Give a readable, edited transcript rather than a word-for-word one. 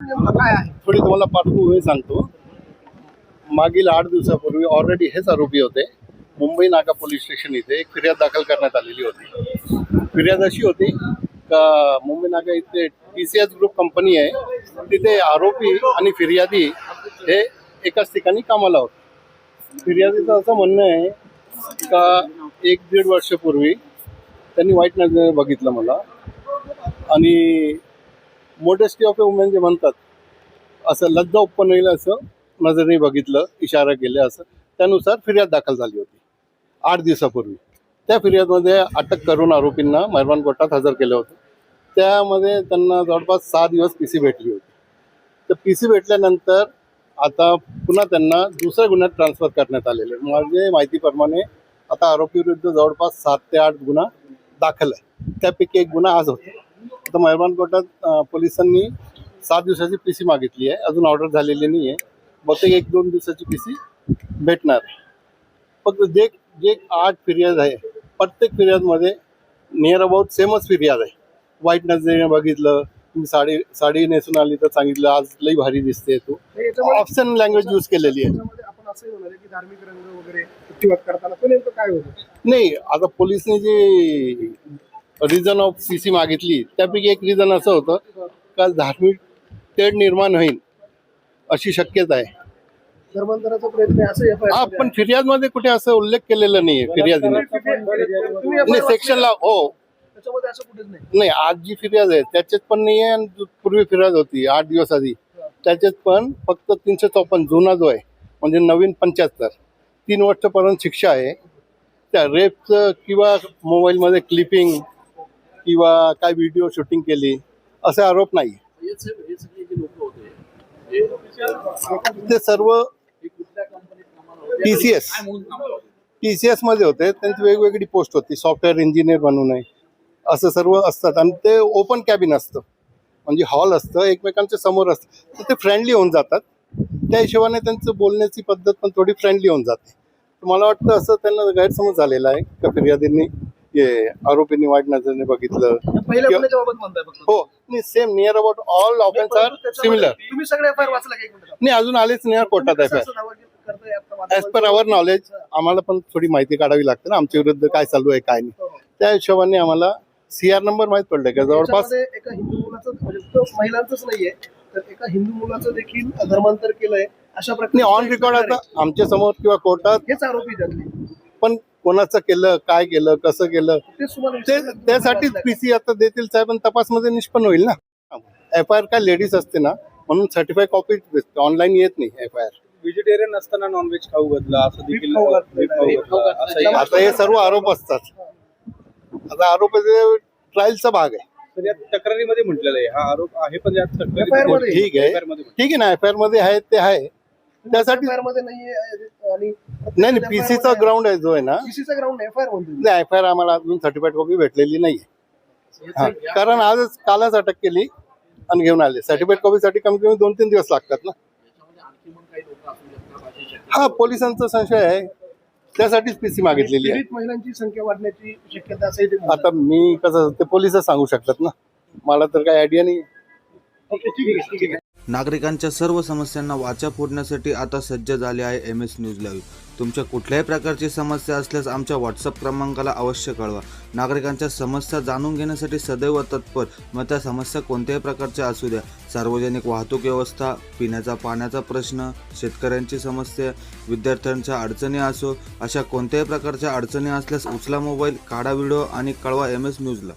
काय आहे? थोडी तुम्हाला पार्श्वभूमी सांगतो. मागील 8 दिवसापूर्वी ऑलरेडी हेच आरोपी होते. मुंबई नाका पोलीस स्टेशन इथे एक फिर्याद दाखल करण्यात आलेली होती. फिर्याद अशी होती का मुंबई नाका इथे TCS ग्रुप कंपनी आहे, तिथे आरोपी आणि फिर्यादी हे एकाच ठिकाणी कामाला होते. फिर्यादीचं असं म्हणणं आहे का 1-1.5 वर्षापूर्वी त्यांनी वाईट नजरेने बघितलं मला आणि मोडेस्टी ऑफ ए वुमेन जे म्हणतात असं लज्जा उत्पन्न होईल असं नजरेने बघितलं, इशारा केले असं, त्यानुसार फिर्याद दाखल झाली होती 8 दिवसापूर्वी. त्या फिर्यादमध्ये अटक करून आरोपींना मेहरबान कोर्टात हजर केलं होतं. त्यामध्ये त्यांना जवळपास 6 दिवस PC भेटली होती. तर PC भेटल्यानंतर आता पुन्हा त्यांना दुसऱ्या गुन्ह्यात ट्रान्सफर करण्यात आलेले. माझे माहितीप्रमाणे आता आरोपीविरुद्ध जवळपास 7 ते 8 गुन्हा दाखल आहे. त्यापैकी एक गुन्हा आज होता. आता मेहरबान कोर्टात पोलिसांनी 7 दिवसाची PC मागितली आहे. अजून ऑर्डर झालेली नाही आहे. बहुतेक 1-2 दिवसाची PC भेटणार आहे. फक्त जे 8 फिर्याद आहे, प्रत्येक फिर्यादमध्ये नियर अबाउट सेमच फिर्याद आहे. वाईट नजरेने बघितलं, तुम्ही साडी नेसून आली तर सांगितलं आज लई भारी दिसते तू. ऑप्शन लँग्वेज यूज केलेली आहे. आपण असं म्हणाले की धार्मिक रंग वगैरे प्रतिवाद करताना तो नेमकं काय होतं? नाही, आता पोलिसने जी रिझन ऑफ PC मागितली त्यापैकी एक रिझन असं होतं का धार्मिक तेढ निर्माण होईल अशी शक्यता आहे. धर्मांतराचा प्रयत्न आहे असं FIR हा, मध्ये पण फिर्यादमध्ये कुठे असं उल्लेख केलेला नाहीये फिर्यादीने. तुम्ही नाही, FIR सेक्शनला हो त्याच्यामध्ये असं कुठेच नाही. नाही, आज जी फिर्याद आहे त्याच्यात पण नाही आहे आणि पूर्वी फिर्याद होती 8 दिवस आधी त्याच्यात पण फक्त 354 जुना जो आहे म्हणजे नवीन 75 3 वर्षापर्यंत शिक्षा आहे. त्या रेपचं किंवा मोबाईलमध्ये क्लिपिंग किंवा काय व्हिडिओ शूटिंग केली असे आरोप नाही. ते सर्व TCS मध्ये होते. त्यांची वेगवेगळी पोस्ट होती, सॉफ्टवेअर इंजिनियर बनवून आहे असं सर्व असतात. आणि ते ओपन कॅबिन असतं म्हणजे हॉल असतं, एकमेकांच्या समोर असतं, तर ते फ्रेंडली होऊन जातात. त्या हिशोबाने त्यांचं बोलण्याची पद्धत पण थोडी फ्रेंडली होऊन जाते. मला वाटतं असं त्यांना गैरसमज झालेला आहे का फिर्यादींनी आरोपींनी वाईट नजरेने बघितलं. पहिल्या गुन्ह्याच्या बाबत म्हणताय फक्त. हो, नाही, same near about all offence are similar. तुम्ही सगळे FIR वाचला का? एक मिनिट नाही, अजून आलेच नाही कोर्टात तुम्ही FIR. कसं दावा करताय आता ॲज पर आवर नॉलेज आम्हाला पण थोडी माहिती काढावी लागते ना आमच्या विरुद्ध काय चालू आहे काय नाही. त्या हिशोबाने आम्हाला CR नंबर माहीत पडलं का जवळपास त्याच्यामध्ये एका हिंदू मुलाचं म्हणजे तो महिलांचंच नाहीये तर एका हिंदू मुलाचं देखील धर्मांतर केलंय अशा प्रकारे ऑन रेकॉर्ड आता आमच्या समोर किंवा कोर्टात. हेच आरोपी त्यातले. पण कोणाचं केलं, काय केलं, कसं केलं तेच तुम्हाला ते विचारलं. त्यासाठीच PC आता देतील साहेब आणि तपासमध्ये निष्पन्न होईल ना. FIR काय लेडीज असते ना म्हणून 35 कॉपी ऑनलाईन येत नाही FIR. व्हेजिटेरियन असताना नॉनव्हेज खाऊ घातला असं देखील खाऊ घातलं. असंही आता हे सर्व आरोप असतात. आता आरोपाचे ट्रायलचा भाग आहे. तर या तक्रारीमध्ये म्हटलेलं आहे हा आरोप आहे, पण या FIR तक्रारीमध्ये मध्ये. ठीक आहे, FIR मध्ये ठीक आहे ना, FIR मध्ये आहे ते आहे. त्यासाठी FIR मध्ये नाहीये आणि नाही, PCचा ग्राउंड आहे जो आहे ना, PCचा ग्राउंड FIR म्हणतो. नाही, FIR आम्हाला अजून 35 कॉपी भेटलेली नाही. कारण आजच कालच अटक केली आणि घेऊन आले. 35 कॉपीसाठी कमी कमी 2-3 दिवस लागतात ना. हा, पोलिसांचा संशय आहे त्यासाठीच PC मागितलेली आहे. पीडित महिलांची संख्या वाढण्याची शक्यता असेल ते आता मी कसं ते पोलिसच सांगू शकतात ना, मला तर काही आयडिया नाही. ठीक आहे. नागरिकांच्या सर्व समस्यांना वाचा फोडण्यासाठी आता सज्ज झाले आहे MS न्यूज लाईव्ह. तुमच्या कुठल्याही प्रकारची समस्या असल्यास आमच्या WhatsApp क्रमांकाला अवश्य कळवा. नागरिकांच्या समस्या जाणून घेण्यासाठी सदैव तत्पर, मग त्या समस्या कोणत्याही प्रकारच्या असू द्या. सार्वजनिक वाहतूक व्यवस्था, पिण्याचा पाण्याचा प्रश्न, शेतकऱ्यांची समस्या, विद्यार्थ्यांच्या अडचणी असो, अशा कोणत्याही प्रकारच्या अडचणी असल्यास उचला मोबाईल, काढा व्हिडिओ आणि कळवा MS न्यूजला.